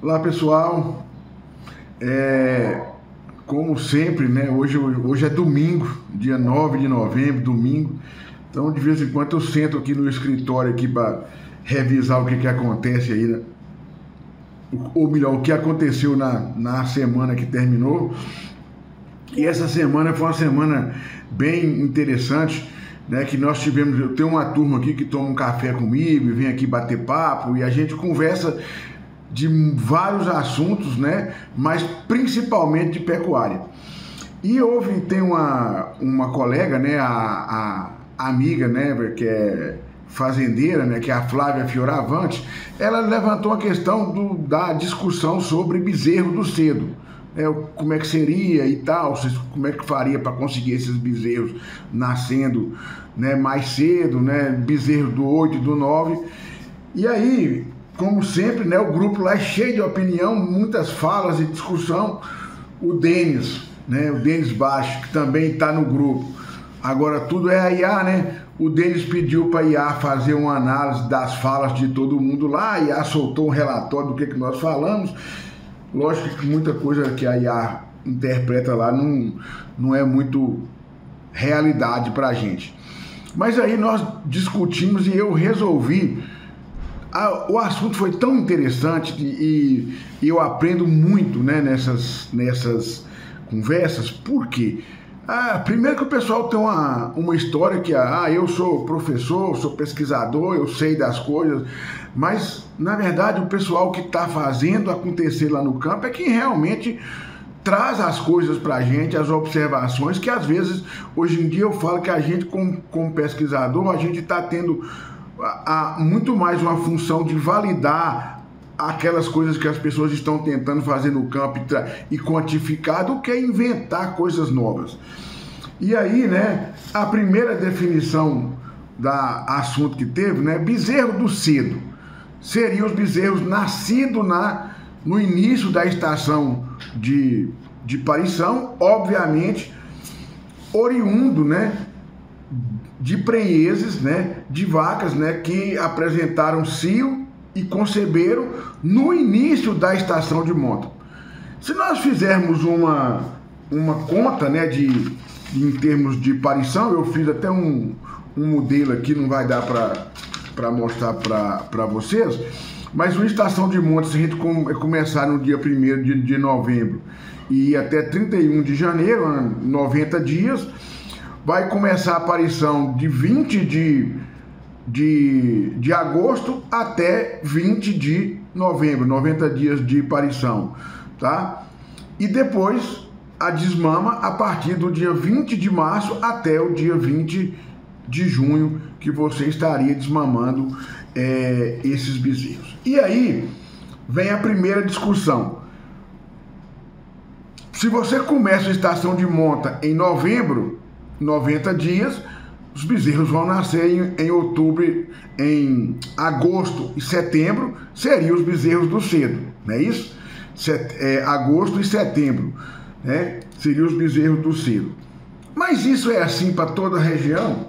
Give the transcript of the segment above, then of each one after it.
Olá pessoal, como sempre, né? Hoje é domingo, dia 9 de novembro, domingo. Então de vez em quando eu sento aqui no escritório aqui para revisar o que acontece aí, né? Ou melhor, o que aconteceu na semana que terminou. E essa semana foi uma semana bem interessante, né? Que nós tivemos, eu tenho uma turma aqui que toma um café comigo e vem aqui bater papo e a gente conversa de vários assuntos, né? Mas principalmente de pecuária. E tem uma colega, né? A amiga, né? Que é fazendeira, né? Que é a Flávia Fioravante. Ela levantou a questão da discussão sobre bezerro do cedo. Como é que seria e tal, como é que faria para conseguir esses bezerros nascendo, né, mais cedo, né? Bezerro do 8 e do 9. E aí, como sempre, né, o grupo lá é cheio de opinião, muitas falas e discussão. O Denis, né, o Denis Baixo, que também está no grupo. Agora tudo é a IA, né? O Denis pediu para a IA fazer uma análise das falas de todo mundo lá. A IA soltou um relatório do que nós falamos. Lógico que muita coisa que a IA interpreta lá não é muito realidade para a gente. Mas aí nós discutimos e eu resolvi. O assunto foi tão interessante e eu aprendo muito, né, nessas conversas. Por quê? Primeiro que o pessoal tem uma história que eu sou professor, sou pesquisador, eu sei das coisas, mas na verdade o pessoal que está fazendo acontecer lá no campo é quem realmente traz as coisas para a gente, as observações, que às vezes, hoje em dia eu falo que a gente como pesquisador, a gente está tendo muito mais uma função de validar aquelas coisas que as pessoas estão tentando fazer no campo e quantificar do que inventar coisas novas. E aí, né, a primeira definição da assunto que teve, né, bezerro do cedo, seriam os bezerros nascidos no início da estação de parição, obviamente, oriundo, né, de prenheses, né, de vacas, né, que apresentaram cio e conceberam no início da estação de monta. Se nós fizermos uma conta, né, em termos de parição, eu fiz até um modelo aqui, não vai dar para mostrar para vocês, mas uma estação de monta, se a gente começar no dia 1º de novembro e ir até 31 de janeiro, 90 dias, vai começar a aparição de 20 de agosto até 20 de novembro, 90 dias de parição, tá? E depois a desmama a partir do dia 20 de março até o dia 20 de junho, que você estaria desmamando esses bezerros. E aí vem a primeira discussão. Se você começa a estação de monta em novembro, 90 dias, os bezerros vão nascer em outubro, em agosto e setembro, seriam os bezerros do cedo, não é isso? Agosto e setembro, né? Seriam os bezerros do cedo. Mas isso é assim para toda a região?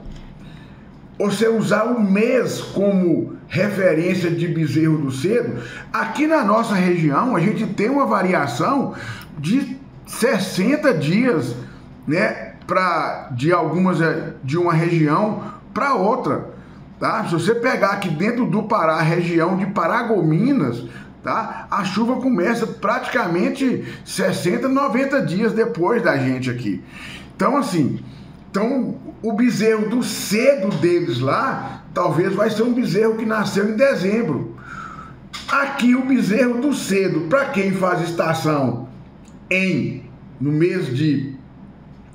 Você usar o mês como referência de bezerro do cedo, aqui na nossa região a gente tem uma variação de 60 dias, né? De uma região para outra, tá? Se você pegar aqui dentro do Pará, a região de Paragominas, tá? A chuva começa praticamente 60, 90 dias depois da gente aqui. Então, assim, o bezerro do cedo deles lá, talvez vai ser um bezerro que nasceu em dezembro. Aqui o bezerro do cedo, para quem faz estação no mês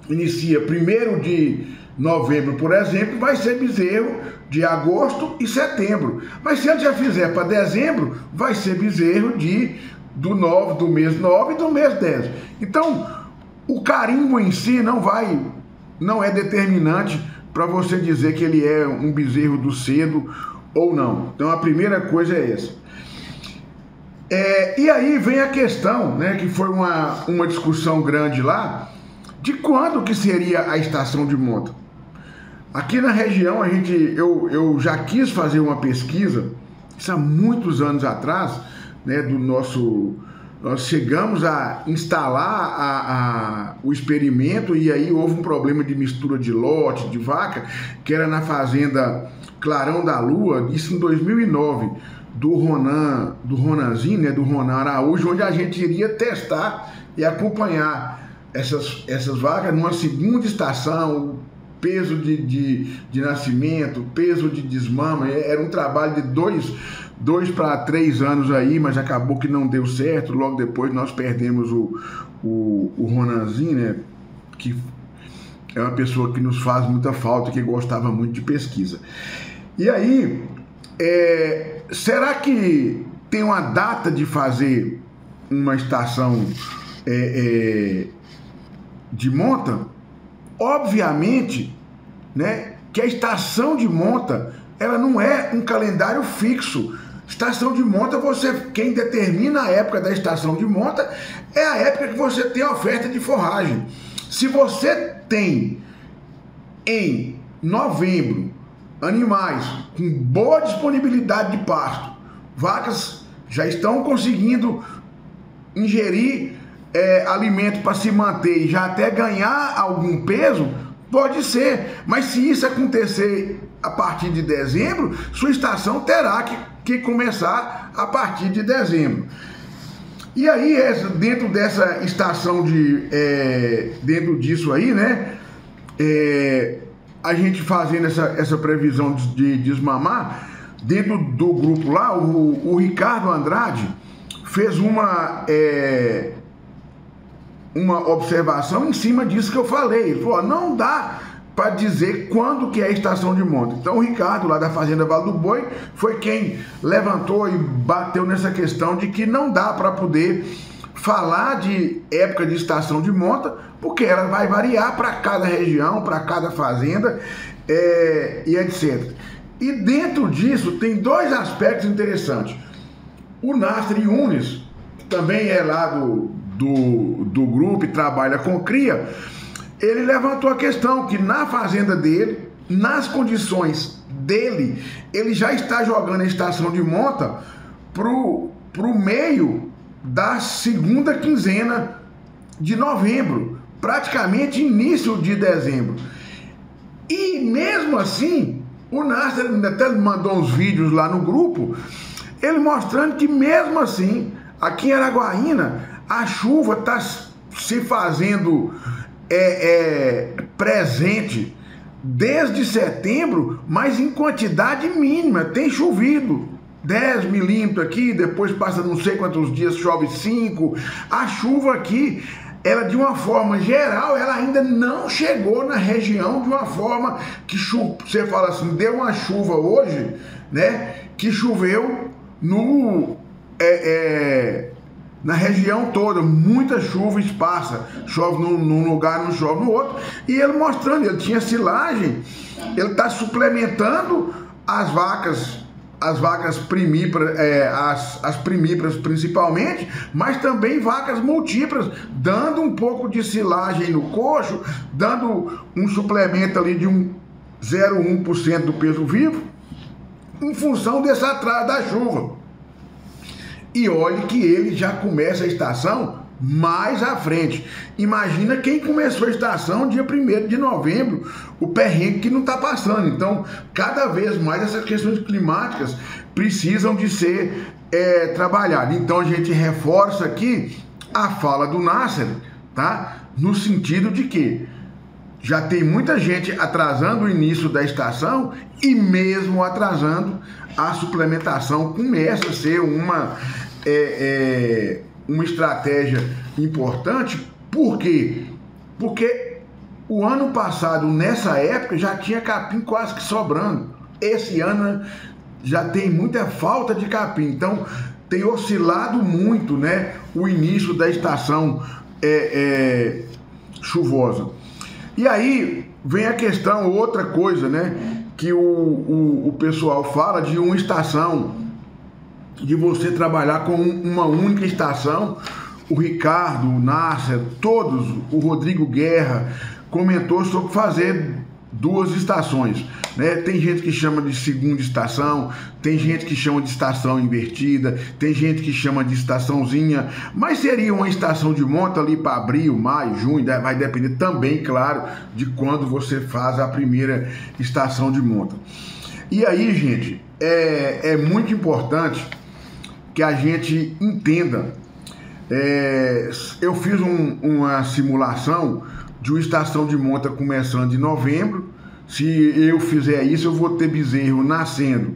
inicia 1º de novembro, por exemplo, vai ser bezerro de agosto e setembro. Mas se ele já fizer para dezembro, vai ser bezerro do mês 9 e do mês 10. Então, o carimbo em si não é determinante para você dizer que ele é um bezerro do cedo ou não. Então, a primeira coisa é essa. E aí vem a questão, né, que foi uma discussão grande lá, de quando que seria a estação de monta. Aqui na região eu já quis fazer uma pesquisa, isso há muitos anos atrás, né, do nosso... Nós chegamos a instalar o experimento e aí houve um problema de mistura de lote, de vaca, que era na fazenda Clarão da Lua, isso em 2009, do Ronanzinho, né, do Ronan Araújo, onde a gente iria testar e acompanhar essas vacas numa segunda estação, peso de nascimento, peso de desmama. Era um trabalho de 2 para 3 anos aí, mas acabou que não deu certo. Logo depois nós perdemos o Ronanzinho, né, que é uma pessoa que nos faz muita falta, que gostava muito de pesquisa. E aí, será que tem uma data de fazer uma estação de monta? Obviamente, né, que a estação de monta, ela não é um calendário fixo. Estação de monta, quem determina a época da estação de monta é a época que você tem a oferta de forragem. Se você tem em novembro animais com boa disponibilidade de pasto, vacas já estão conseguindo ingerir alimento para se manter e já até ganhar algum peso, pode ser, mas se isso acontecer a partir de dezembro, sua estação terá que começar a partir de dezembro. E aí, dentro dessa estação dentro disso aí, né, a gente fazendo essa previsão de desmamar, dentro do grupo lá, o Ricardo Andrade fez uma observação em cima disso que eu falei. Ele falou, não dá para dizer quando que é a estação de monta. Então o Ricardo, lá da Fazenda Vale do Boi, foi quem levantou e bateu nessa questão de que não dá para poder falar de época de estação de monta, porque ela vai variar para cada região, para cada fazenda, e etc. E dentro disso tem 2 aspectos interessantes. O Nasser Yunes, que também é lá do grupo e trabalha com cria, ele levantou a questão que na fazenda dele, nas condições dele, ele já está jogando a estação de monta pro meio da segunda quinzena de novembro, praticamente início de dezembro. E mesmo assim, o Nasser até mandou uns vídeos lá no grupo, ele mostrando que mesmo assim, aqui em Araguaína, a chuva está se fazendo presente desde setembro, mas em quantidade mínima. Tem chovido 10 milímetros aqui, depois passa não sei quantos dias, chove 5. A chuva aqui, ela de uma forma geral, ela ainda não chegou na região de uma forma que você fala assim, deu uma chuva hoje, né, que choveu na região toda, muita chuva esparsa, chove num lugar, não chove no outro, e ele mostrando, ele tinha silagem, ele está suplementando as vacas primíparas, as primíparas principalmente, mas também vacas múltiplas, dando um pouco de silagem no coxo, dando um suplemento ali de 0,1% do peso vivo, em função desse atraso da chuva. E olhe que ele já começa a estação mais à frente. Imagina quem começou a estação dia 1º de novembro, o perrengue que não está passando. Então, cada vez mais essas questões climáticas precisam de ser trabalhadas. Então, a gente reforça aqui a fala do Nasser, tá? No sentido de que já tem muita gente atrasando o início da estação e mesmo atrasando a suplementação começa a ser uma estratégia importante. Por quê? Porque o ano passado, nessa época, já tinha capim quase que sobrando. Esse ano já tem muita falta de capim. Então, tem oscilado muito, né, o início da estação chuvosa. E aí vem a questão, outra coisa, né, que o pessoal fala de uma estação, de você trabalhar com uma única estação. O Ricardo, o Nasser, todos, o Rodrigo Guerra comentou sobre fazer 2 estações. né? Tem gente que chama de segunda estação, tem gente que chama de estação invertida, tem gente que chama de estaçãozinha, mas seria uma estação de monta ali para abril, maio, junho, vai depender também, claro, de quando você faz a primeira estação de monta. E aí, gente, é muito importante que a gente entenda. Eu fiz uma simulação de uma estação de monta começando em novembro. Se eu fizer isso, eu vou ter bezerro nascendo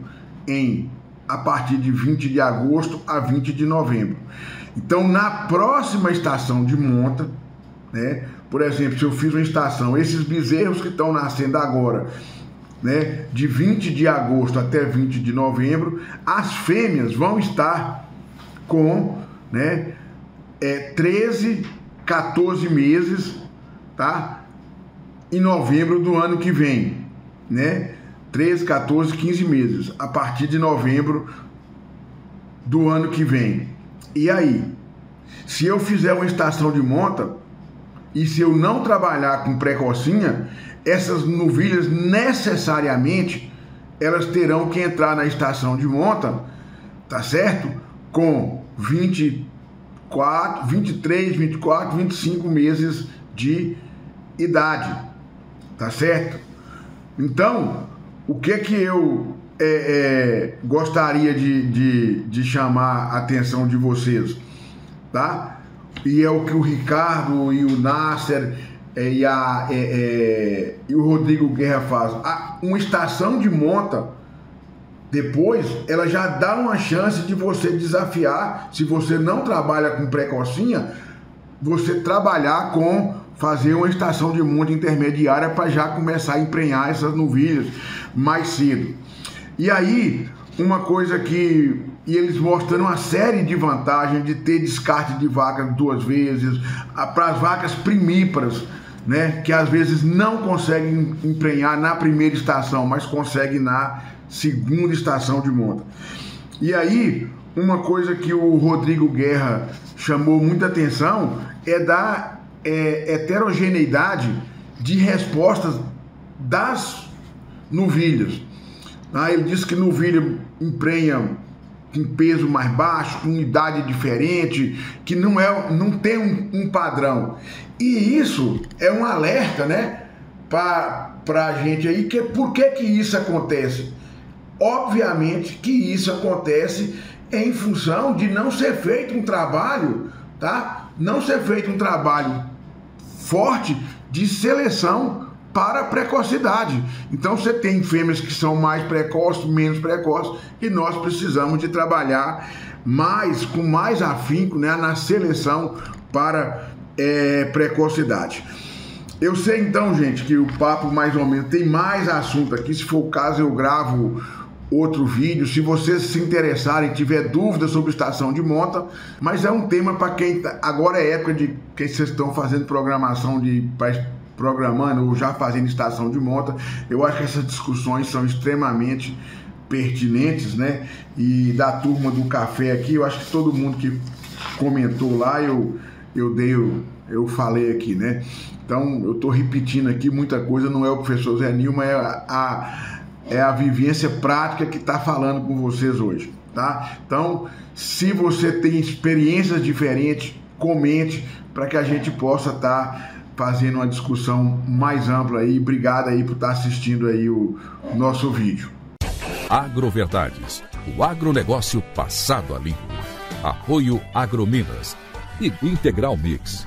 a partir de 20 de agosto a 20 de novembro. Então, na próxima estação de monta, né, por exemplo, se eu fiz uma estação, esses bezerros que estão nascendo agora, né, de 20 de agosto até 20 de novembro, as fêmeas vão estar com, né, 13, 14 meses, tá? Em novembro do ano que vem, né? 13, 14, 15 meses, a partir de novembro do ano que vem. E aí, se eu fizer uma estação de monta e se eu não trabalhar com precocinha, essas novilhas necessariamente elas terão que entrar na estação de monta, tá certo? Com 23, 24, 25 meses de idade, tá certo? Então, o que eu gostaria de chamar a atenção de vocês, tá? E é o que o Ricardo e o Nasser e o Rodrigo Guerra fazem. Uma estação de monta, depois, ela já dá uma chance de você desafiar, se você não trabalha com precocinha, você trabalhar com fazer uma estação de monta intermediária para já começar a emprenhar essas novilhas mais cedo. E aí, uma coisa que eles mostram uma série de vantagens de ter descarte de vaca 2 vezes, para as vacas primíparas, né, que às vezes não conseguem emprenhar na primeira estação, mas conseguem na segunda estação de monta. E aí, uma coisa que o Rodrigo Guerra chamou muita atenção é da heterogeneidade de respostas das novilhas. Ele disse que novilha emprenha com peso mais baixo, com idade diferente, que não tem um padrão. E isso é um alerta, né, para a gente aí, por que isso acontece? Obviamente que isso acontece em função de não ser feito um trabalho, tá? Não ser feito um trabalho forte de seleção para a precocidade. Então você tem fêmeas que são mais precoces, menos precoces, e nós precisamos de trabalhar com mais afinco, né, na seleção para precocidade. Eu sei então, gente, que o papo mais ou menos tem mais assunto aqui. Se for o caso, eu gravo outro vídeo. Se vocês se interessarem, tiver dúvidas sobre estação de monta, mas é um tema para quem agora é época de que vocês estão fazendo programação programando ou já fazendo estação de monta. Eu acho que essas discussões são extremamente pertinentes, né? E da turma do café aqui, eu acho que todo mundo que comentou lá, eu falei aqui, né? Então, eu estou repetindo aqui muita coisa, não é o professor Zé Nilma, é a vivência prática que está falando com vocês hoje, tá? Então, se você tem experiências diferentes, comente para que a gente possa estar fazendo uma discussão mais ampla aí. Obrigado aí por estar assistindo aí o nosso vídeo. Agroverdades, o agronegócio passado a limpo. Apoio Agrominas e Integral Mix.